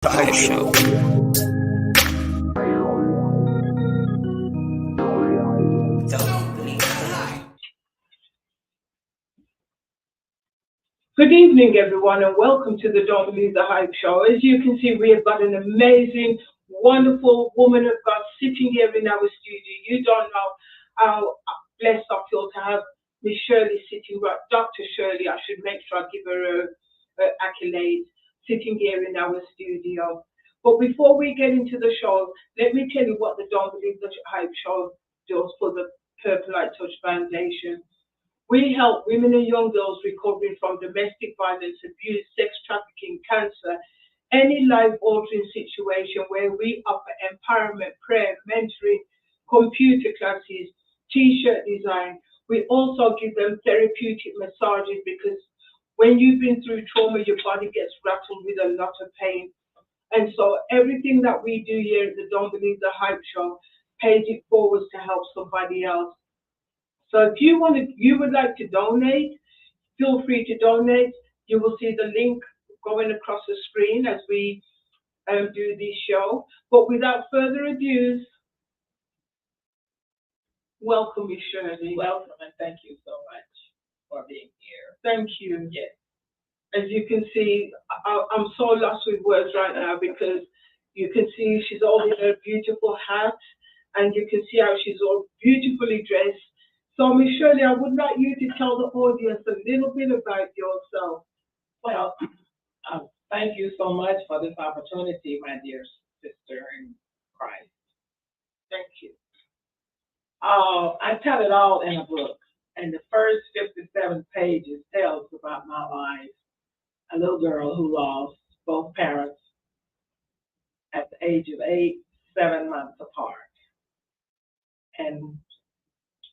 The Hype Show. Good evening, everyone, and welcome to the Don't Believe the Hype Show. As you can see, we have got an amazing, wonderful woman of God sitting here in our studio. You don't know how blessed I feel to have Miss Shirley sitting right, Dr. Shirley. I should make sure I give her a accolade, sitting here in our studio. But before we get into the show, let me tell you what the Don't Believe the Hype Show does for the Purple Light Touch Foundation. We help women and young girls recovering from domestic violence, abuse, sex trafficking, cancer, any life-altering situation where we offer empowerment, prayer, mentoring, computer classes, t-shirt design. We also give them therapeutic massages because when you've been through trauma, your body gets rattled with a lot of pain. And so everything that we do here at the Don't Believe the Hype Show pays it forwards to help somebody else. So if you would like to donate, feel free to donate. You will see the link going across the screen as we do this show. But without further ado, welcome, Miss Shirley. Welcome, and thank you so much for being here. Thank you. Yes. As you can see, I'm so lost with words right now because you can see she's holding her beautiful hat, and you can see how she's all beautifully dressed. So, Miss Shirley, I would like you to tell the audience a little bit about yourself. Well, thank you so much for this opportunity, my dear sister in Christ. Thank you. I tell it all in a book, and the first 57 pages tells about my life. A little girl who lost both parents at the age of 8, 7 months apart. And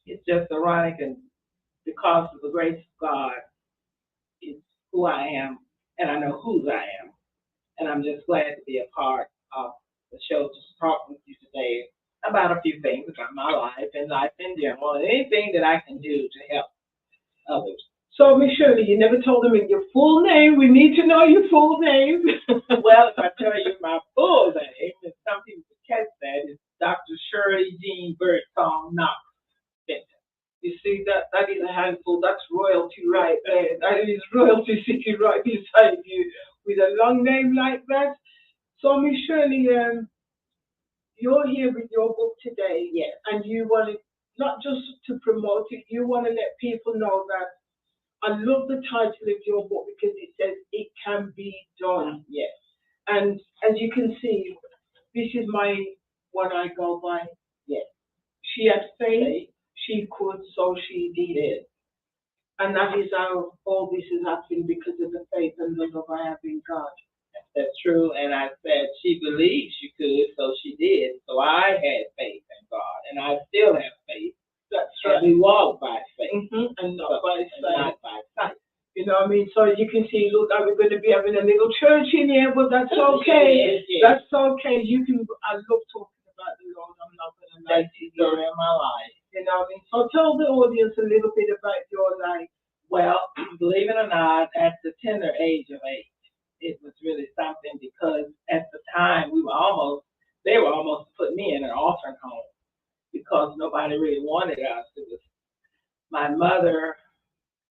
it's just ironic, and because of the grace of God, it's who I am, and I know whose I am. And I'm just glad to be a part of the show, to talk with you today about a few things about my life and life in general, and anything that I can do to help others. So, Miss Shirley, you never told them your full name. We need to know your full name. Well, if I tell you my full name, and some people catch that, it's Dr. Shirley Knox Benton. You see, that is a handful. That's royalty right there. That is royalty sitting right beside you with a long name like that. So, Miss Shirley, you're here with your book today. Yes. And you want to, not just to promote it, you want to let people know that I love the title of your book because it says it can be done. Yes. And as you can see, this is my one I go by. Yes. She had faith, she could, so she did. And that is how all this has happened, because of the faith and the love I have in God. That's true. And I said she believed she could, so she did. So I had faith in God, and I still have faith. That's right. We walk by faith, and not by sight. Not by sight. You know what I mean? So you can see, look, we're going to be having a little church in here, but that's okay. Yes. That's okay. I love talking about the Lord. I'm not going to lie to you. Story of my life. You know what I mean? So tell the audience a little bit about your life. Well, believe it or not, at the tender age of 8, it was really something, because at the time they were almost putting me in an orphan home because nobody really wanted us. My mother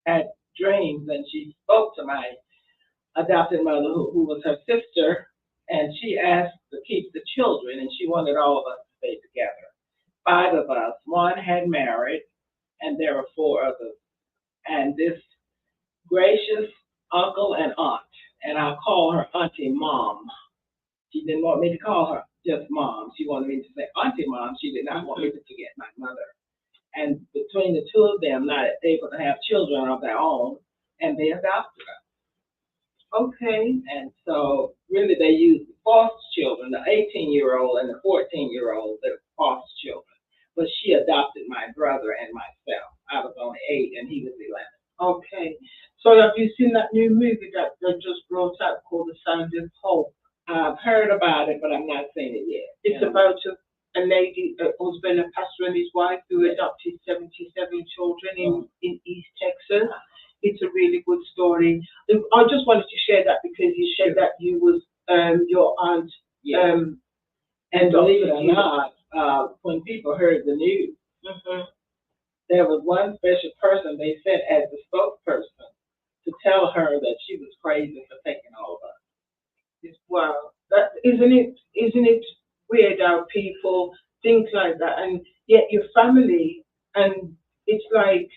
had dreams, and she spoke to my adopted mother, who was her sister, and she asked to keep the children, and she wanted all of us to stay together. 5 of us. 1 had married, and there were 4 others. And this gracious uncle and aunt, and I'll call her Auntie Mom. She didn't want me to call her just Mom. She wanted me to say Auntie Mom. She did not want me to forget my mother. And between the 2 of them, not able to have children of their own, and they adopted us. Okay. And so really they used the foster children, the 18-year-old and the 14-year-old, the foster children. But she adopted my brother and myself. I was only 8 and he was 11. Okay. So have you seen that new movie that just brought out called The Sound of Hope? I've heard about it, but I've not seen it yet. It's about a lady, a husband, a pastor and his wife who adopted 77 children in East Texas. It's a really good story. I just wanted to share that because you said that you was your aunt. Yeah. And believe it or not, when people heard the news, there was one special person they sent as the spokesperson to tell her that she was crazy for taking all of us. Wow, that isn't it weird how people think like that, and yet your family, and it's like,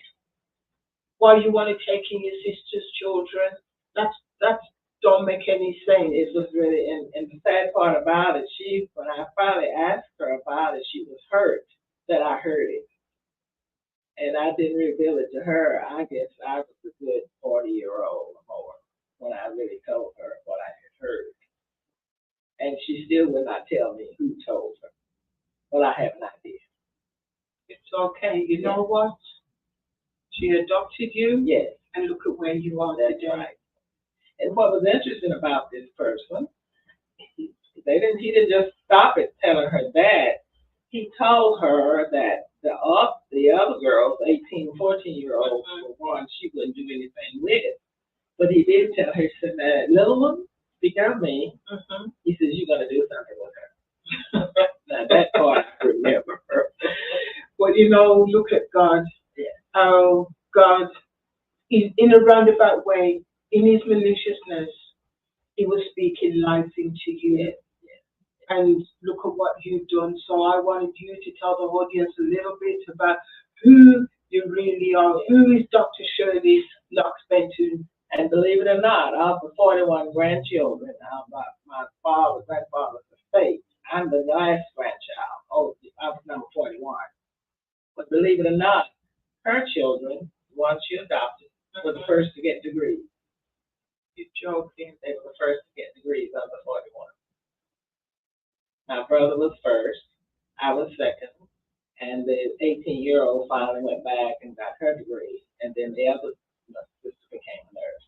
why you want to take in your sister's children? That's don't make any sense. It was really, and the sad part about it, when I finally asked her about it, she was hurt that I heard it. And I didn't reveal it to her. I guess I was a good 40-year-old or more when I really told her what I had heard. And she still would not tell me who told her. But I have an idea. It's okay. You know what? She adopted you. Yes. And look at where you are today. Right. And what was interesting about this person, he didn't just stop at telling her that. He told her that the other girls, 18, 14-year-olds, were one, she wouldn't do anything with it. But he did tell her, he said, that little one, speaking of me, he says, you're going to do something with her. Now, that part I remember. Well, look at God. Yeah. How God, in a roundabout way, in his maliciousness, he was speaking life into you. Yes. And look at what you've done. So I wanted you to tell the audience a little bit about who you really are. Who is Dr. Shirley Knox Benton? And believe it or not, of the 41 grandchildren, my grandfather's estate, I'm the last grandchild. Oh, I was number 41. But believe it or not, her children, once she adopted, were the first to get degrees. You're joking. They were the first to get degrees of the 41. My brother was first, I was second, and the 18-year-old finally went back and got her degree, and then the other sister became a nurse.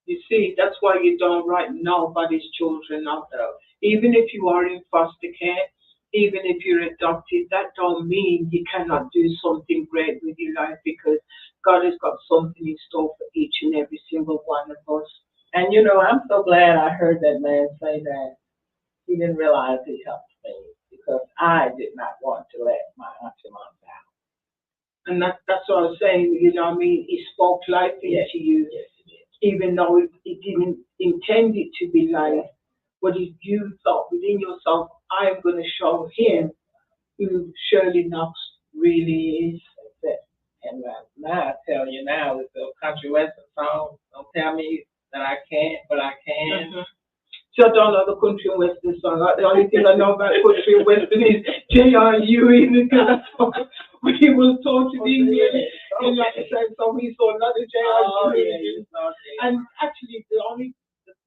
You see, that's why you don't write nobody's children out there. Even if you are in foster care, even if you're adopted, that don't mean you cannot do something great with your life, because God has got something in store for each and every single one of us. And I'm so glad I heard that man say that. He didn't realize he helped me, because I did not want to let my auntie mom down. And that's what I was saying, he spoke life into you. Yes, he did. Even though he didn't intend it to be life, but you thought within yourself, I'm going to show him who Shirley Knox really is. That's it. And now I tell you now, with the country western song, don't tell me that I can't, but I can. So I don't know the country and western song. The only thing I know about country and western is JRU, because that's what we were taught in England. And like I said, so we saw a lot of JRU. And actually, the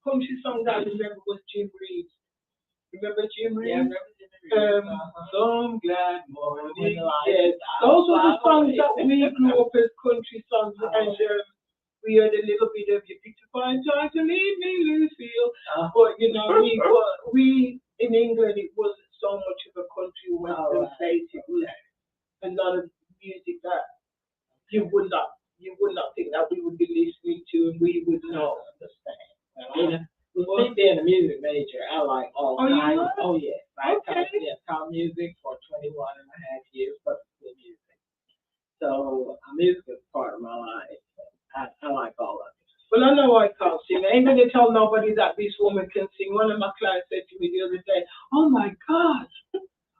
country song that I remember was Jim Reeves. Remember Jim Reeves? Yeah, I remember Jim Reeves. Some glad morning. Yes, those were the songs that we grew up as country songs. And we heard a little bit of "You picked a fine time to leave me, Louisville," but we in England, it wasn't so much of a country western place. It was a lot of music that you would not think that we would be listening to, and we would not understand. With me being a music major, I like all kinds. Oh yes, I taught music for 21 and a half years, but music. So music is part of my life. I like all of it. Well, I know I can't sing. I ain't going to tell nobody that this woman can sing. One of my clients said to me the other day, oh my God.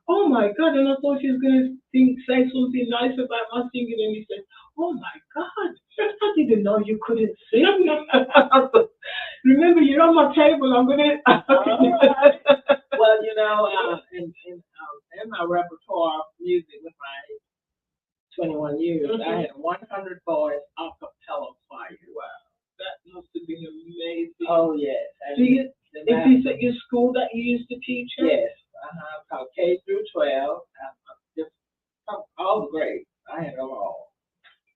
And I thought she was going to say something nice about my singing. And he said, oh my God, I didn't know you couldn't sing. Remember, you're on my table. I'm going to... Well, in my repertoire of music with my 21 years, I had 100 boys a cappella choir. Wow, that must have been amazing. Oh yes. Is this at your school that you used to teach at? Yes, taught K through 12, all the grades. I had them all.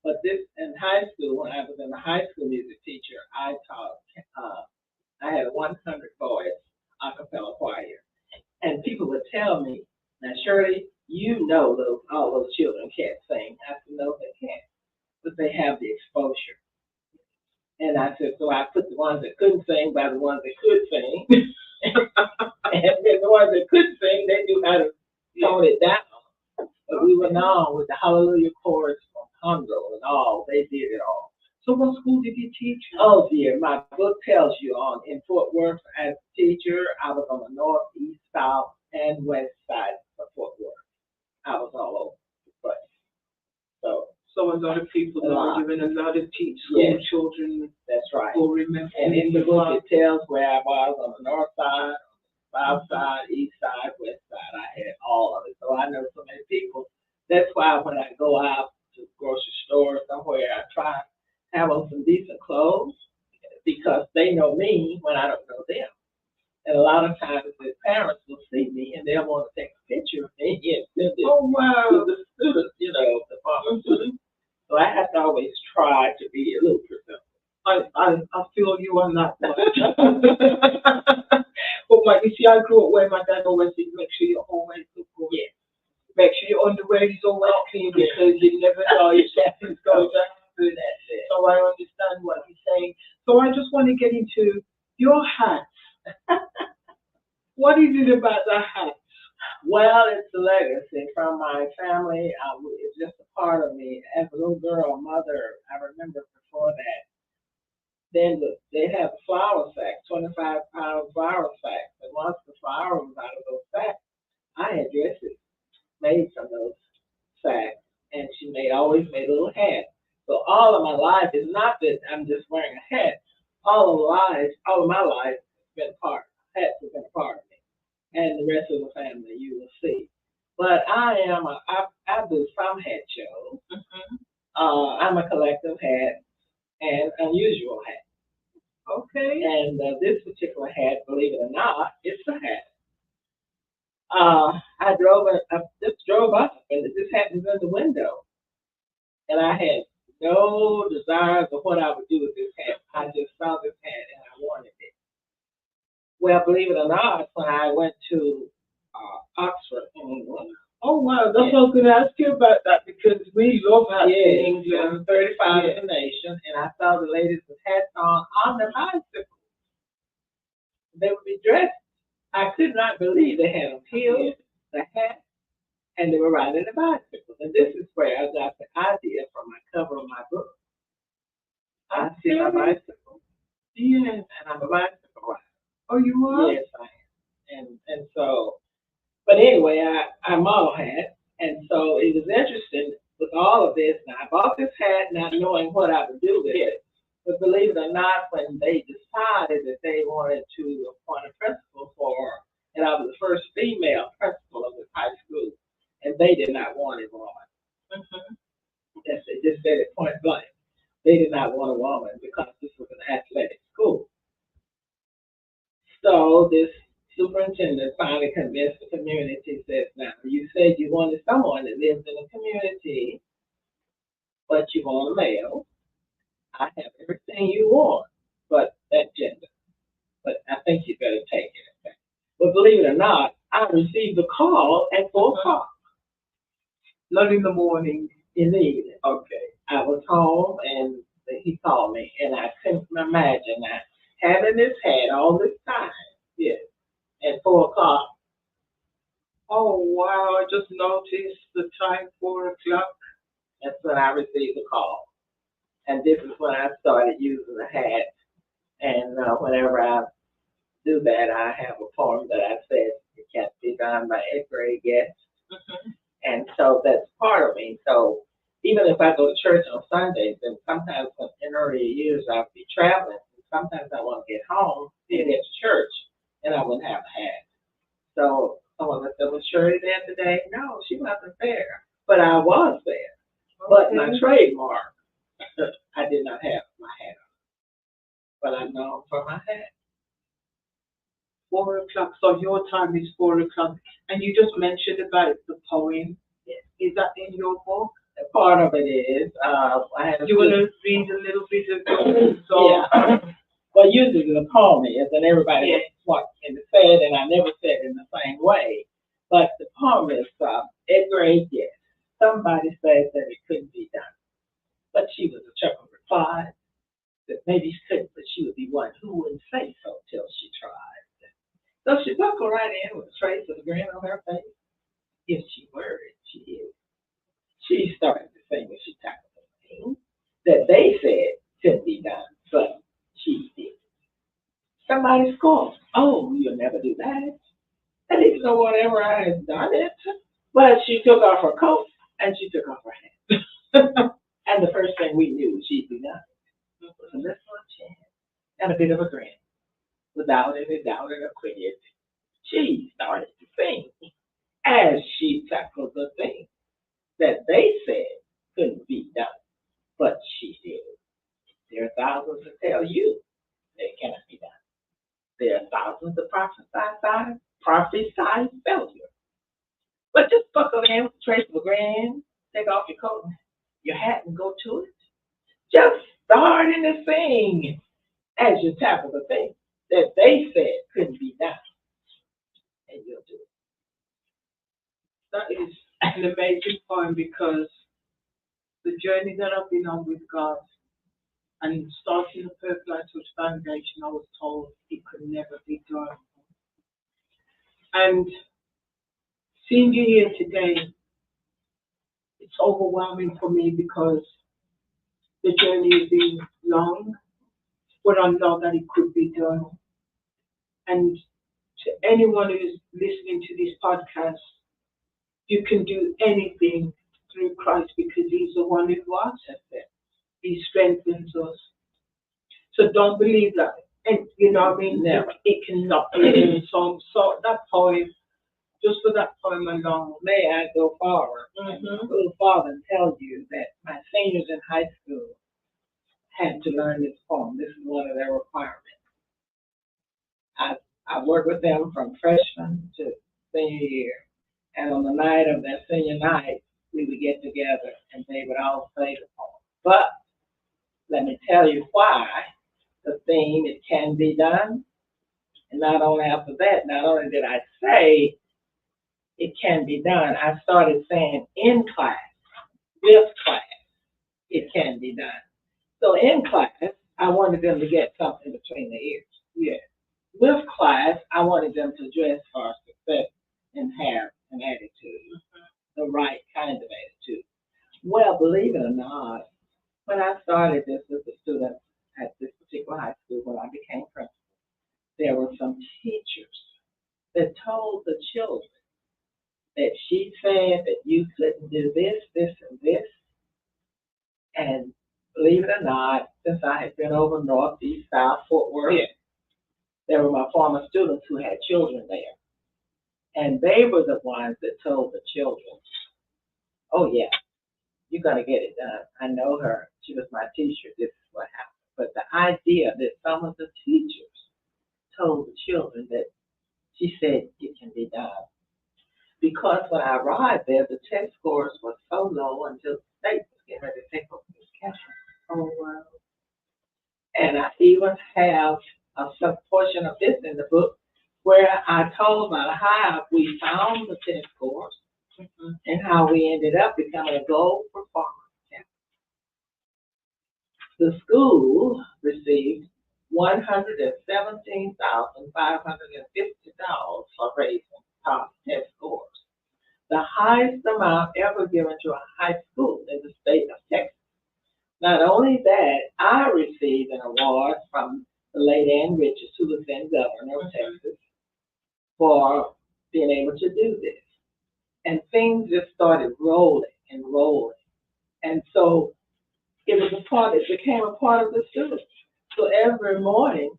But this in high school, when I was in the high school music teacher, I had 100 boys a cappella choir, and people would tell me, "Now, Shirley, all those children can't sing." I said, "No, they can't, but they have the exposure." And I said, so I put the ones that couldn't sing by the ones that could sing, And then the ones that couldn't sing, they knew how to tone it down. But we were known with the Hallelujah chorus from Congo and all. They did it all. So what school did you teach at? Oh dear, my book tells you on in Fort Worth as a teacher, I was on the north, east, south, and west side of Fort Worth. I was all over the place. So So a lot of people a know lot. you and a lot of school Yes, children that's right. will remember. And in the book it tells where I was on the north side, south side, east side, west side. I had all of it. So I know so many people. That's why when I go out to the grocery store or somewhere, I try to have on some decent clothes because they know me when I don't know them. And a lot of times the parents will see me and they'll want to take a picture of me and send it Oh wow. to the students, the former students. So I have to always try to be a little presentable. I feel you on that one. But like you see, I grew up where my dad always said, make sure you're always look good. Yeah. Make sure your underwear is always clean because you never know if something's going to happen. So I understand what you're saying. So I just want to get into your hats. What is it about the hats? Well, it's a legacy from my family. It's just a part of me. As a little girl, mother, I remember before that, then they had the flour sacks, 25-pound flour sacks. And once the flour was out of those sacks, I had dresses made from those sacks. And she always made little hats. So all of my life is not that I'm just wearing a hat. All of my life has been hats have been a part of me. And the rest of the family, you will see. But I do some hat shows. Mm-hmm. I'm a collective hat and unusual hat. Okay. And this particular hat, believe it or not, it's a hat. I just drove up and this hat was in the window. And I had no desires of what I would do with this hat. I just saw this hat and I wanted it. Well, believe it or not, when I went to Oxford in England. Oh wow, that's what I was going to ask you about that because we love hats in Yes, England. 35 in the nation, and I saw the ladies with hats on their bicycles. They would be dressed. I could not believe they had on heels, the hat, and they were riding a bicycle. And this is where I got the idea from my cover of my book. I see my bicycle. Yes. And I'm a bicycle rider. Oh, you are? Yes, I am. And so, but anyway, I model hats, and so it was interesting with all of this. Now, I bought this hat not knowing what I would do with it. But believe it or not, when they decided that they wanted to appoint a principal and I was the first female principal of this high school, and they did not want a woman. Mm-hmm. Yes, they just said it point blank. They did not want a woman because this was an athletic school. So this superintendent finally convinced the community, says, now, you said you wanted someone that lives in a community, but you want a male. I have everything you want, but that gender. But I think you better take it. But believe it or not, I received a call at 4 o'clock. Not in the morning. In the evening. Okay. I was home and he called me, and I couldn't imagine that having this hat all this time. Yes. At 4 o'clock. Oh wow! I just noticed the time, 4 o'clock. That's when I received the call, and this is when I started using the hat. And whenever I do that, I have a poem that I said it can't be done by 8th-grade guests, and so that's part of me. So even if I go to church on Sundays, and sometimes in earlier years I'll be traveling, and sometimes I want to get home and get to church, and I wouldn't have a hat. So someone would say, was Shirley there today? No, she wasn't there, but I was there. But my trademark, I did not have my hat on, but I'm known for my hat. 4 o'clock. So your time is 4 o'clock, and you just mentioned about the poem. Yes. Is that in your book? Part of it is. I had. You want to read a little bit of it? So, yeah. Well, usually the poem is, and everybody wants to say it, and I never said it in the same way. But the poem is 8th-grade, yes. Somebody said that it couldn't be done. But she was a chuckle reply that maybe she couldn't, but she would be one who wouldn't say so till she tried. So she buckled right in with a trace of a grin on her face. If she worried, she is. She started to say when she tackled the thing that they said couldn't be done, but she did. Somebody scoffed. Oh, you'll never do that. And even though whatever I had done it, but she took off her coat and she took off her hat. And the first thing we knew, she'd be done. Was a little chin and a bit of a grin. Without any doubt in her quiet, she started to sing as she tackled the thing that they said couldn't be done, but she did. There are thousands to tell you that it cannot be done. There are thousands of prophesied failure. But just buckle in with a trace of a grin, take off your coat, your hat, and go to it. Just starting to sing as you tackle the thing that they said couldn't be done, and you'll do it. That is an amazing point because the journey that I've been on with God and starting the Perfect Life Touch Foundation, I was told it could never be done. And seeing you here today, it's overwhelming for me because the journey has been long, but I know that it could be done. And to anyone who's listening to this podcast, you can do anything through Christ because He's the one who wants us there. He strengthens us. So don't believe that. And you know what I mean? Never. It cannot be done. So that poem, just for that poem alone. May I go forward Mm-hmm. a little farther and tell you that my seniors in high school had to learn this poem. This is one of their requirements. I worked with them from freshman to senior year. And on the night of their senior night, we would get together and they would all say the poem. But let me tell you why the theme, it can be done. And not only after that, not only did I say it can be done, I started saying in class, with class, it can be done. So in class, I wanted them to get something between the ears. Yeah. With class, I wanted them to dress for success and have an attitude, the right kind of attitude. Well, believe it or not, when I started this with the students at this particular high school, when I became principal, there were some teachers that told the children that she said that you couldn't do this, this, and this. And believe it or not, since I had been over North, East, South, Fort Worth, yeah, there were my former students who had children there. And they were the ones that told the children, oh yeah, you're going to get it done. I know her. She was my teacher. This is what happened. But the idea that some of the teachers told the children that she said it can be done. Because when I arrived there, the test scores were so low until the state was getting ready to take over this campus. Oh, wow. And I even have some portion of this in the book where I told about how we found the test scores and how we ended up becoming a gold performance campus. The school received $117,550 for raising top test scores, the highest amount ever given to a high school in the state of Texas. Not only that, I received an award from the late Ann Richards, who was then governor of Texas, for being able to do this. And things just started rolling and rolling. And so it became a part of the students. So every morning,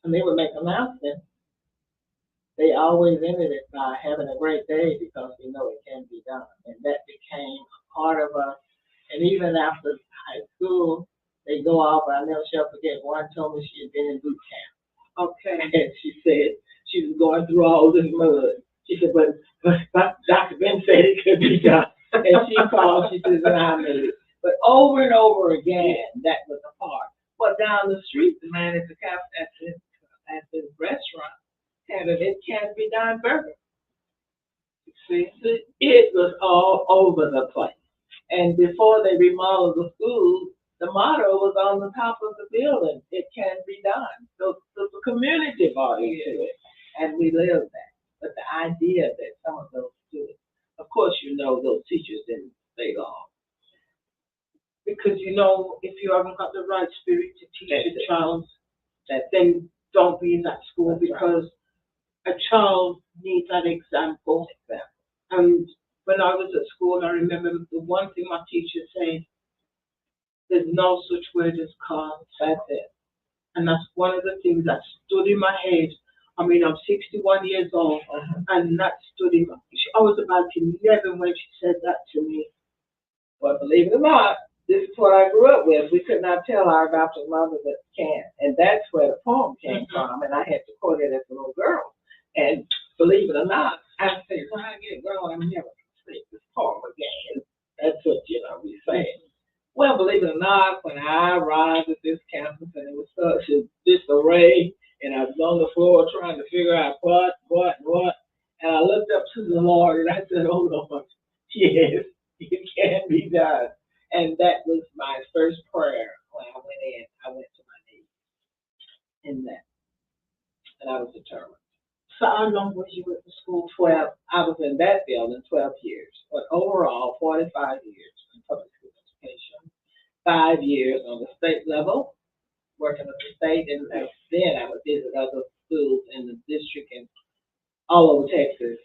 when they would make announcements, they always ended it by having a great day because we know it can be done. And that became a part of us. And even after high school, they go off. I never shall forget, one told me she had been in boot camp. Okay. And she said she was going through all this mud. She said, but Dr. Ben said it could be done. And she called, she says, and I made it. But over and over again, that was a part. But down the street, the man at the at the restaurant had an It Can Be Done burger. See, it was all over the place. And before they remodeled the school, the motto was on the top of the building. It can be done. So the community bought into it, and we lived that. But the idea that some of those students, of course, those teachers didn't stay long. Because if you haven't got the right spirit to teach a child, That then don't be in that school. That's because a child needs that example. And when I was at school, I remember the one thing my teacher said: "There's no such word as can't." That's it. And that's one of the things that stood in my head. I mean, I'm 61 years old, and that stood in my head. I was about 11 when she said that to me. But believe it or not, this is what I grew up with. We could not tell our adopted mother that can't. And that's where the poem came from. And I had to quote it as a little girl. And believe it or not, I said, when I get grown, I'm never going to say this poem again. That's what, we say. Well, believe it or not, when I arrived at this campus and it was such a disarray, and I was on the floor trying to figure out what, and I looked up to the Lord and I said, "Oh Lord, yes, it can be done." And that was my first prayer when I went in. I went to my knees in that, and I was determined. So how long was you at the school? 12. I was in that building 12 years, but overall 45 years in public school education. 5 years on the state level, working with the state, and then I would visit other schools in the district and all over Texas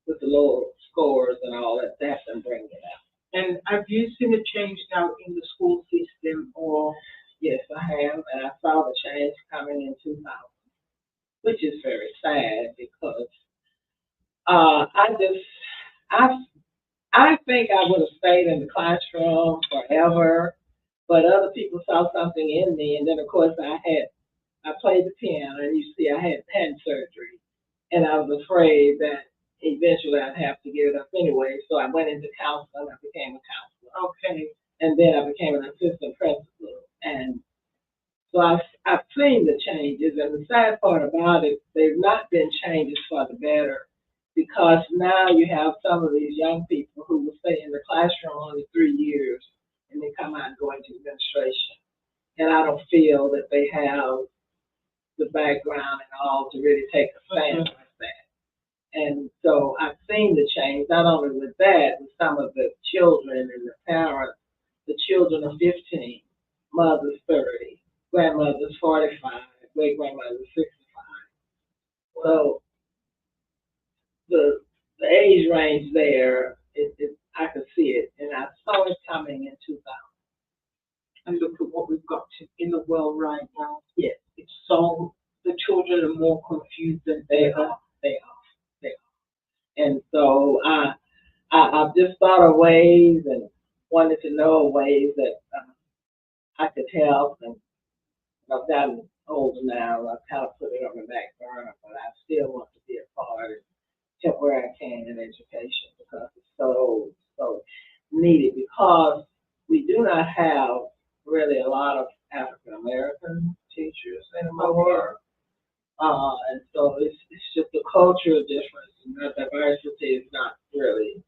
with the lower scores and all that. That's and bring it out. And have you seen a change now in the school system, or? Yes, I have, and I saw the change coming in 2000, which is very sad because I think I would have stayed in the classroom forever, but other people saw something in me, and then of course I played the piano, and you see I had hand surgery, and I was afraid that eventually I'd have to give it up anyway, so I went into counseling. I became a counselor. Okay. And then I became an assistant principal. And so I've seen the changes, and the sad part about it, they've not been changes for the better, because now you have some of these young people who will stay in the classroom only 3 years, and they come out and go into administration. And I don't feel that they have the background and all to really take a stand like that. And so I've seen the change, not only with that, with some of the children and the parents. The children are 15, mothers 30, grandmothers 45, great grandmothers 65. So the age range there, I could see it, and I saw it coming in 2000. And look at what we've got in the world right now. Yes, it's so the children are more confused than they are. And so I've just thought of ways and wanted to know ways that I could help. And I've gotten older now. I've kind of put it on the back burner, but I still want to be a part and help where I can in education, because it's so needed. Because we do not have really a lot of African American teachers anymore. And so it's just a cultural difference, and the diversity is not really.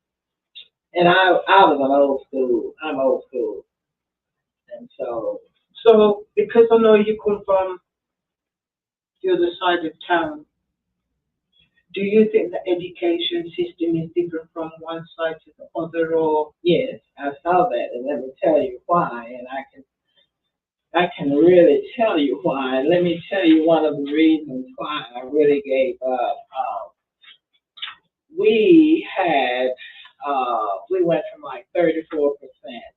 And I was an old school. I'm old school, and so because I know you come from the other side of town, do you think the education system is different from one side to the other, or? Yes, I saw that, and let me tell you why. And I can really tell you why. Let me tell you one of the reasons why I really gave up. We went from like 34%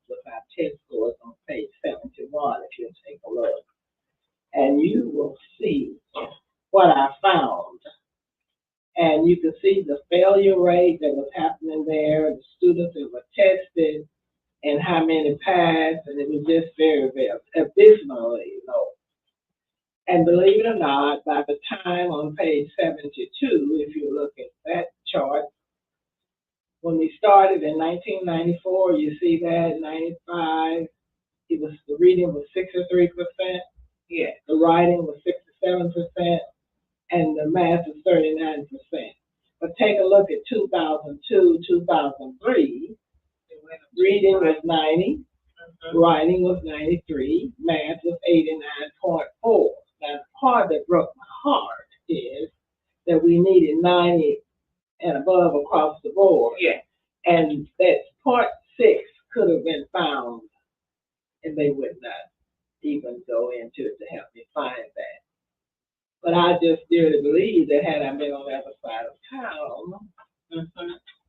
with our test scores on page 71, if you take a look. And you will see what I found. And you can see the failure rate that was happening there, the students that were tested, and how many passed, and it was just very, very abysmally low. And believe it or not, by the time on page 72, if you look at that chart, when we started in 1994, you see that 95, the reading was 63%, yeah, the writing was 67%, and the math was 39%. But take a look at 2002, 2003. Reading was 90, Writing was 93, math was 89.4. Now, the part that broke my heart is that we needed 90 and above across the board. Yeah. And that part six could have been found, and they would not even go into it to help me find that. But I just dearly believe that had I been on the other side of town,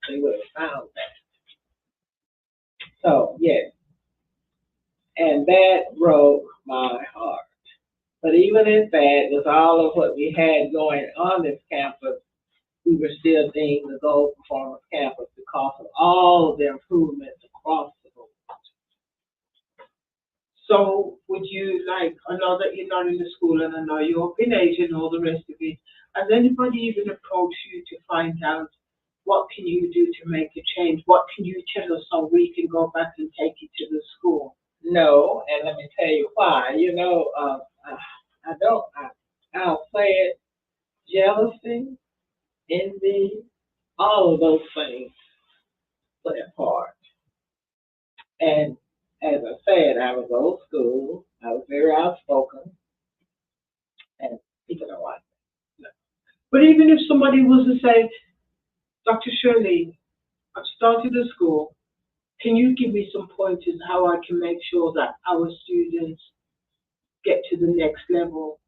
they would have found that. So, yes, and that broke my heart. But even in that, with all of what we had going on this campus, we were still deemed the gold performance campus because of all of the improvements across the board. So would you like, I know that you're not in the school and I know you're up in age and all the rest of it, has anybody even approached you to find out what can you do to make a change? What can you tell us so we can go back and take it to the school? No, and let me tell you why. You know, I'll say it, jealousy, envy, all of those things play a part. And as I said, I was old school, I was very outspoken, and people don't like me. But even if somebody was to say, Dr. Shirley, I've started a school, can you give me some pointers how I can make sure that our students get to the next level?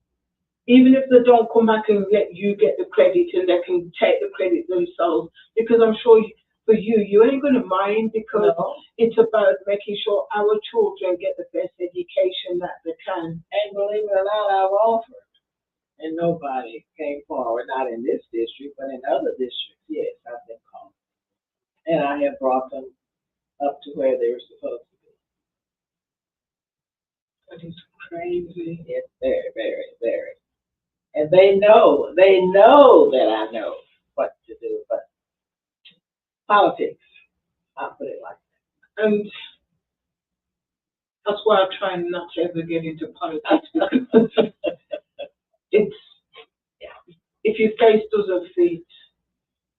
Even if they don't come back and let you get the credit and they can take the credit themselves, because I'm sure for you ain't going to mind because it's about making sure our children get the best education that they can. And believe it or not, I've offered. And nobody came forward, not in this district, but in other districts, yes, I've been called. And I have brought them up to where they were supposed to be. That is crazy. It's very, very, very. And they know that I know what to do, but politics, I'll put it like that. And that's why I try not to ever get into politics because it's, if your face doesn't fit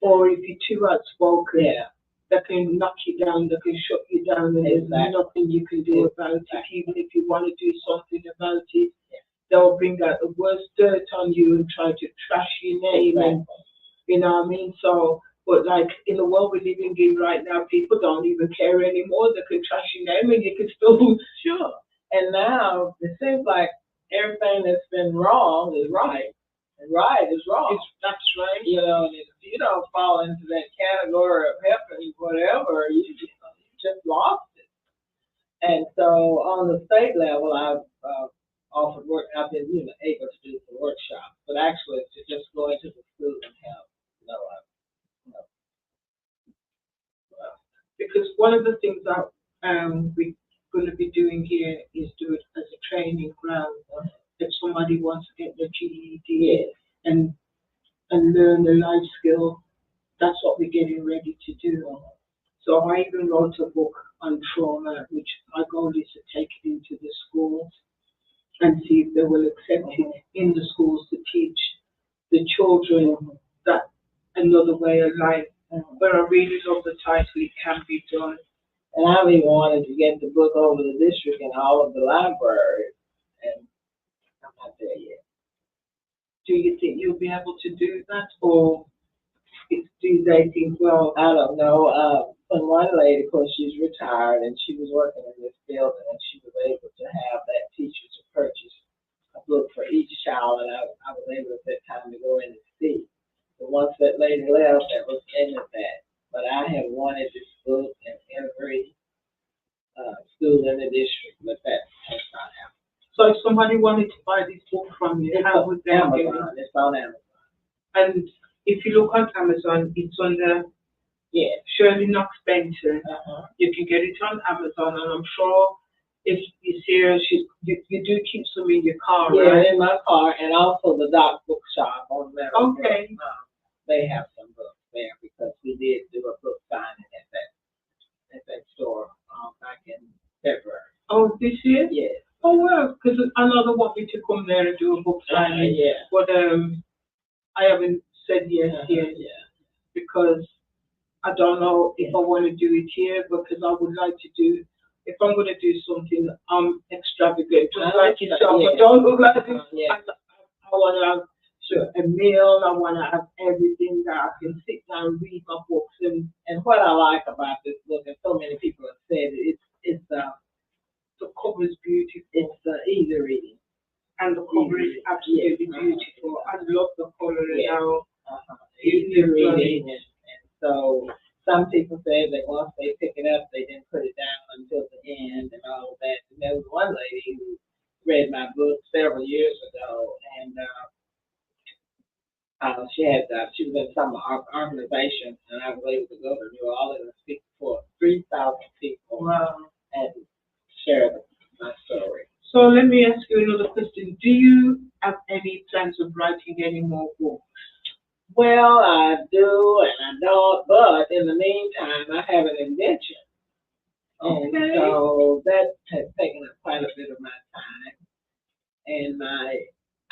or if you're too outspoken, they can knock you down, they can shut you down, and there's nothing you can do about it. Even if you want to do something about it, they'll bring out the worst dirt on you and try to trash your name, and you know what I mean? So, but like in the world we're living in right now, people don't even care anymore. They can trash your name and you can still sure. And now it seems like everything that's been wrong is right, and right is wrong. That's right. You know, and if you don't fall into that category of helping whatever, you just lost it. And so on the state level, I've offered work. I've been able to do some workshops, but actually to just go into the school and help. Because one of the things that we're going to be doing here is do it as a training ground. If somebody wants to get their GED and learn the life skill, that's what we're getting ready to do. So I even wrote a book on trauma, which my goal is to take it into the schools and see if they will accept it in the schools to teach the children that another way of life. But I really love the title, It Can Be Done. And I've even wanted to get the book over the district and all of the libraries, and I'm not there yet. Do you think you'll be able to do that, or do they think, well? I don't know. When one lady, of course, she's retired, and she was working in this building, and she was able to have that teacher to purchase a book for each child, and I was able at that time to go in and see. But once that lady left, that was the end of that. But I have wanted this book in every school in the district, but that has not happened. So if somebody wanted to buy this book from you, how would they get it? It's on Amazon. And if you look on Amazon, it's under Shirley Knox Benton. You can get it on Amazon, and I'm sure if you're serious, you do keep some in your car, right? Yeah, in my car, and also the Doc Bookshop on there. Okay. They have some books there because we did do a book signing at that store back in February. Oh, this year? Yes. Oh, well, because I know they want me to come there and do a book signing. But I haven't said yes yet because I don't know if I want to do it here, because I would like to do if I'm going to do something extravagant, just like yourself, Yeah. I don't look like this. Yeah. I want to have a meal. I want to have everything that I can sit down and read my books. And what I like about this book, and so many people have said it, The cover is beautiful. it's easy reading. And the cover is absolutely beautiful. I love the color now. Easy reading, and so some people say that once they pick it up, they didn't put it down until the end and all of that. And there was one lady who read my book several years ago, and she was in some organization, and I was able to go to New Orleans and speak for 3,000 people. Wow. And share my story. So let me ask you another question. Do you have any plans of writing any more books? Well, I do and I don't, but in the meantime, I have an invention. And so that has taken up quite a bit of my time. And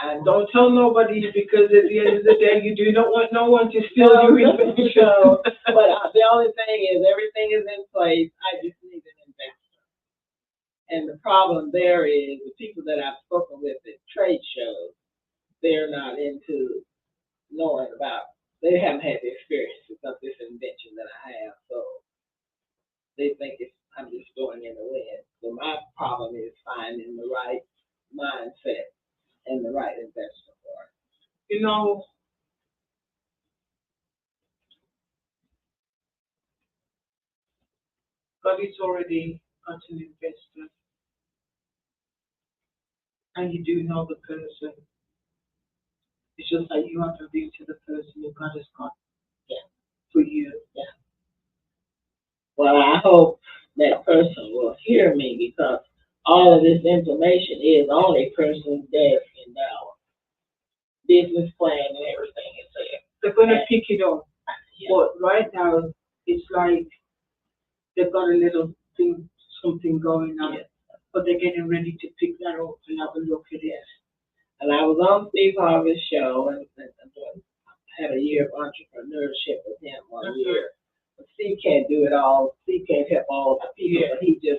I don't tell nobody, because at the end of the day, you do not want no one to steal your invention. But the only thing is, everything is in place. I just need an investor. And the problem there is the people that I've spoken with at trade shows, they're not into knowing about. They haven't had the experiences of this invention that I have, so they think I'm just going in the wind. So my problem is finding the right mindset and the right investor for it. You know, God is already got an investor, and you do know the person. It's just like you have to be to the person that God has got for you. Yeah. Well, I hope that person will hear me, because all of this information is on a person's desk in Dallas. Business plan and everything is there. They're going to pick it up. Yeah. But right now, it's like they've got a little thing, something going on. Yeah. But they're getting ready to pick that up and have a look at it. And I was on Steve Harvey's show and had a year of entrepreneurship with him 1 year. But Steve can't do it all. Steve can't help all of the people. Yeah. But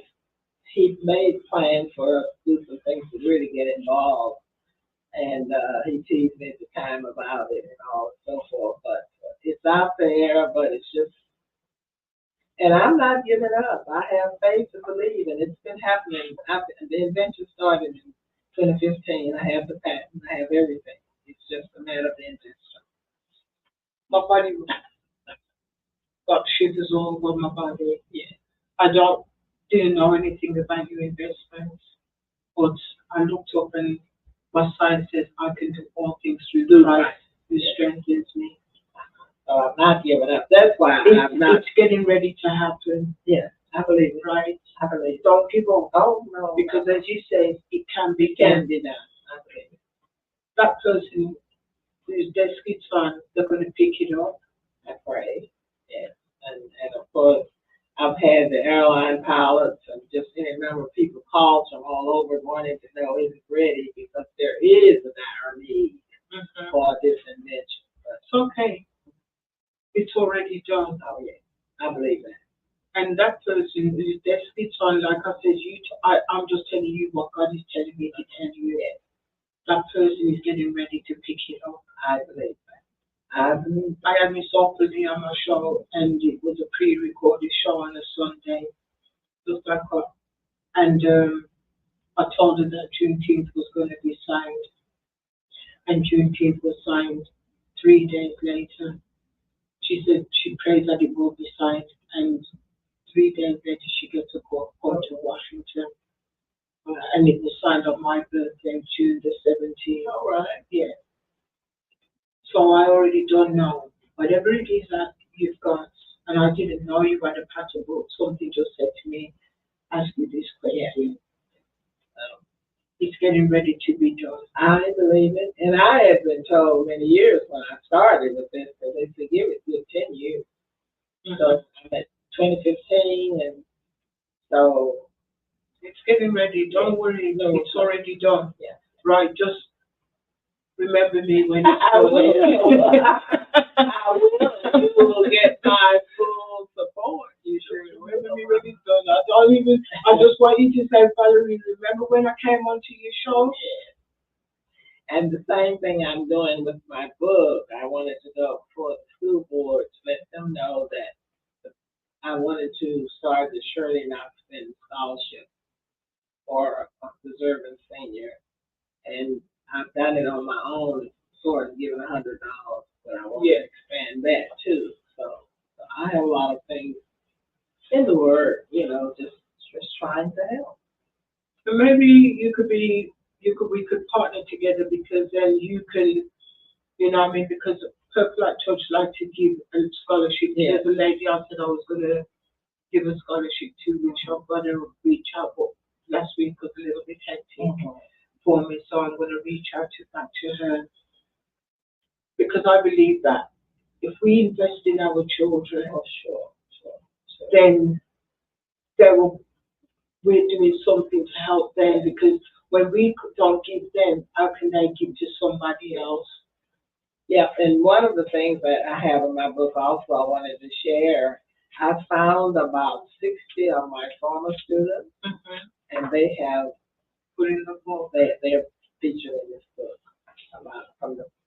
he made plans for us to do some things to really get involved. And he teased me at the time about it and all and so forth. But it's out there, but it's just, and I'm not giving up. I have faith to believe, and it's been happening. The invention started in 2015. I have the patent. I have everything. It's just a matter of the invention. My body got shivers all over my body. Yeah. I didn't know anything about your investments, but I looked up and my sign says I can do all things through Christ who strengthens me. So I'm not giving up. That's why I'm not. It's getting ready to happen. Yeah, I believe it. Right? I believe it. Don't give up. Oh, no. Because as you say, it can be done. I believe it. That person whose desk is on, they're going to pick it up. I pray. Yes. And of course, I've had the airline pilots and just any number of people called from all over wanting to know is it ready, because there is a dire need for this invention. But it's okay. It's already done. Oh yeah, I believe that. And that person whose desk is on, like I said, I'm just telling you what God is telling me to tell you. That that person is getting ready to pick it up. I believe that. I had Miss Oakley on my show, and it was a pre-recorded show on a Sunday. Just like that. And I told her that Juneteenth was going to be signed. And Juneteenth was signed 3 days later. She said she prays that it will be signed, and 3 days later she gets a call to Washington. And it was signed on my birthday, June the 17th. All right. Yeah. So I already don't know. Whatever it is that you've got, and I didn't know you had a pattern book, something just said to me, ask you this question. It's getting ready to be done. I believe it. And I had been told many years when I started with this that they said give it 10 years. So I'm at 2015, and so it's getting ready. Don't worry, no, it's already done. Yeah. Right, just remember me when it's I will. I will. You will get my full support. You should remember me when it's done. I just just want you to say, Valerie, remember when I came onto your show? And the same thing I'm doing with my book. I wanted to go for the school board to let them know that I wanted to start the Shirley Knox Benton Scholarship for a deserving senior. And I've done it on my own, sort of giving $100, but I want to expand that too. So I have a lot of things in the word, just trying to help. So maybe we could partner together, because then you can, because Purple Light Church like to give a scholarship. Yeah. There's a lady I said I was going to give a scholarship to, which I'm going to reach out, but last week was a little bit hectic for me, so I'm going to reach out to her, because I believe that if we invest in our children, Sure. then we're doing something to help them, because when we don't give them, how can they give to somebody else? Yeah, and one of the things that I have in my book also I wanted to share, I found about 60 of my former students, and they have put in the book. They're featured in this book about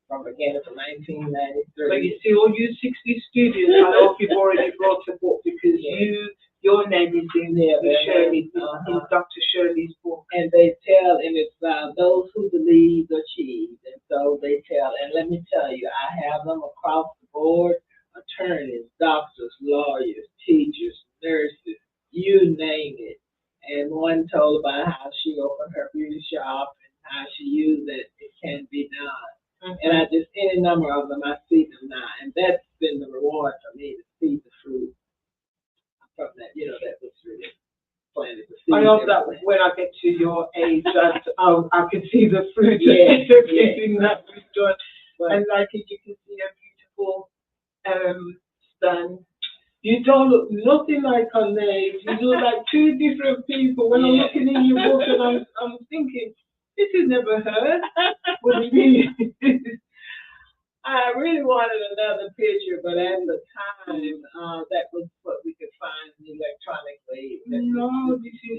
from beginning to 1993. So you see, all you 60 students, I hope you've already brought a book, because your name is in there, Shirley, in Dr. Shirley's book. And they tell, and it's those who believe achieve. And so they tell, and let me tell you, I have them across the board: attorneys, doctors, lawyers, teachers, nurses, you name it. And one told about how she opened her beauty shop and how she used it can be done. And I just, any number of them, I see them now. And that's been the reward for me, to see the fruit from that, that was really planted. I hope that when I get to your age, that I can see the fruit of everything that we've done. And like you can see a beautiful stand. You don't look nothing like on there. You look like two different people. When I'm looking in your book, and I'm thinking, this is never heard. What do you mean? I really wanted another picture, but at the time, that was what we could find electronically. No, this is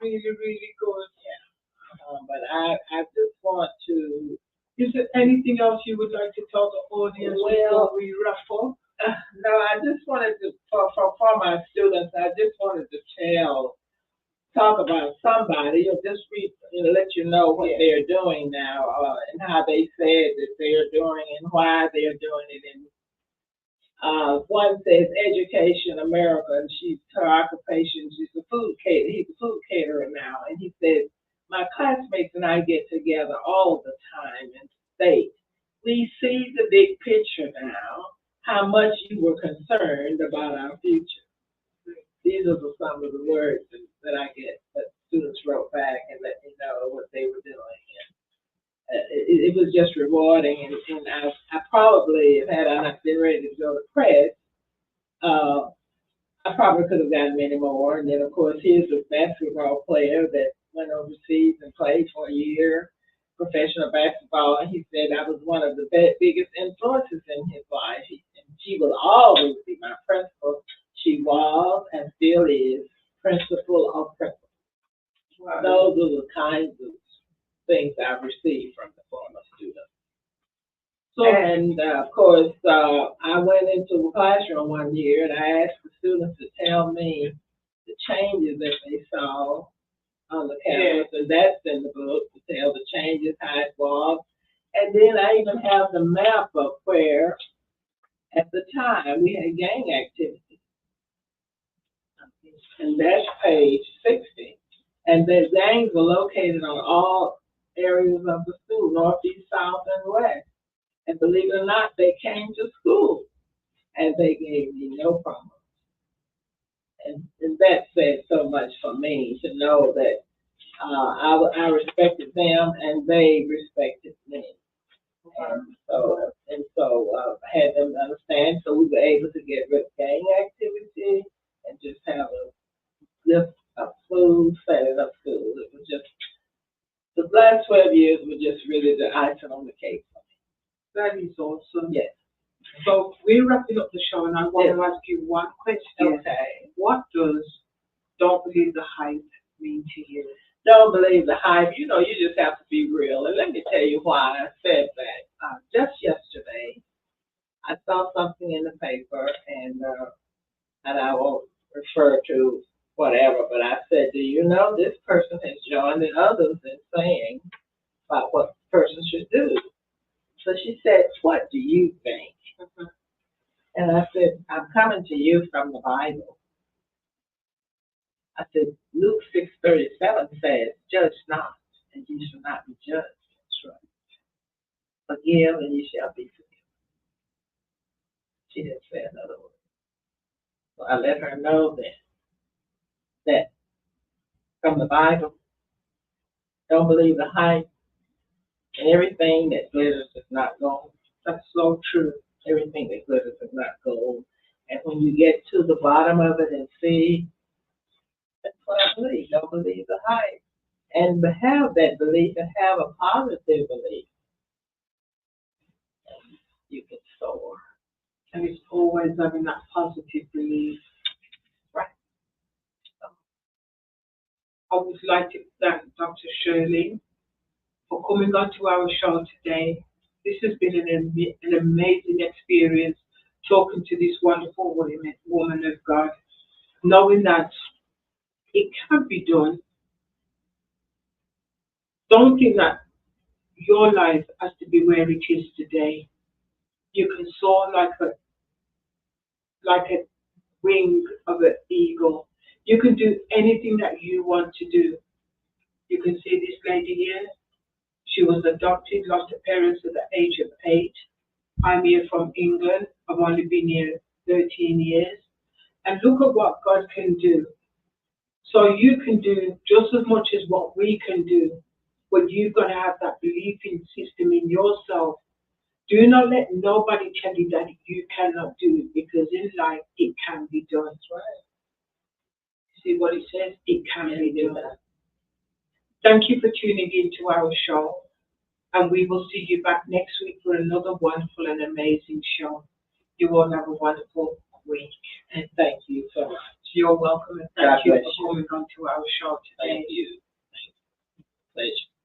really, really good. Yeah. But I just want to. Is there anything else you would like to tell the audience before we wrap up? No, I just wanted to, for my students, I just wanted to talk about somebody, or just let you know what they're doing now, and how they said that they're doing and why they're doing it. And one says Education America, and her occupation, she's a food caterer. He's a food caterer now, and he says, my classmates and I get together all the time and state, we see the big picture now, how much you were concerned about our future. These are some of the words that I get that students wrote back and let me know what they were doing. And it was just rewarding, and I probably, had I not been ready to go to press, I probably could have gotten many more. And then, of course, here's a basketball player that went overseas and played for a year, professional basketball, and he said I was one of the biggest influences in his life. And she will always be my principal. She was and still is principal of principals. Wow. Those are the kinds of things I've received from the former students. So, and of course, I went into a classroom one year and I asked the students to tell me the changes that they saw on the campus, and that's in the book, to tell the changes, how it was. And then I even have the map of where, at the time, we had gang activity. And that's page 60. And the gangs were located on all areas of the school, north, east, south, and west. And believe it or not, they came to school and they gave me no problem. And that said so much for me, to know that I respected them and they respected me. And so I had them understand, so we were able to get rid of gang activity and just have a smooth setting of school. It was just, the last 12 years were just really the icing on the cake for me. That is awesome. Yes. So we're wrapping up the show, and I want to ask you one question. Okay. What does Don't Believe the Hype mean to you? Don't believe the hype. You know, you just have to be real. And let me tell you why I said that. Just yesterday, I saw something in the paper, and I won't refer to whatever, but I said, do you know this person has joined the others in saying about what the person should do? So she said, what do you think? Mhm. And I said, I'm coming to you from the Bible. I said, Luke 6:37 says, judge not, and you shall not be judged. That's right. Forgive, and you shall be forgiven. She didn't say another word. So I let her know that from the Bible, don't believe the hype, and everything that glitters is not gold. That's so true. Everything that glitters is not gold. And when you get to the bottom of it and see, that's what I believe. Don't believe the hype. And have that belief and have a positive belief. And you can soar. And it's always having that positive belief. Right. I would like to thank Dr. Shirley for coming on to our show today. This has been an amazing experience talking to this wonderful woman of God, knowing that it can be done. Don't think that your life has to be where it is today. You can soar like a wing of an eagle. You can do anything that you want to do. You can see this lady here. She was adopted, lost her parents at the age of 8. I'm here from England. I've only been here 13 years. And look at what God can do. So you can do just as much as what we can do, but you've got to have that believing system in yourself. Do not let nobody tell you that you cannot do it, because in life it can be done. Right? See what it says? It can be done. Thank you for tuning in to our show, and we will see you back next week for another wonderful and amazing show. You all have a wonderful week. And thank you so much. You're welcome, and God thank you bless for you. coming on to our show today. Thank you. Pleasure.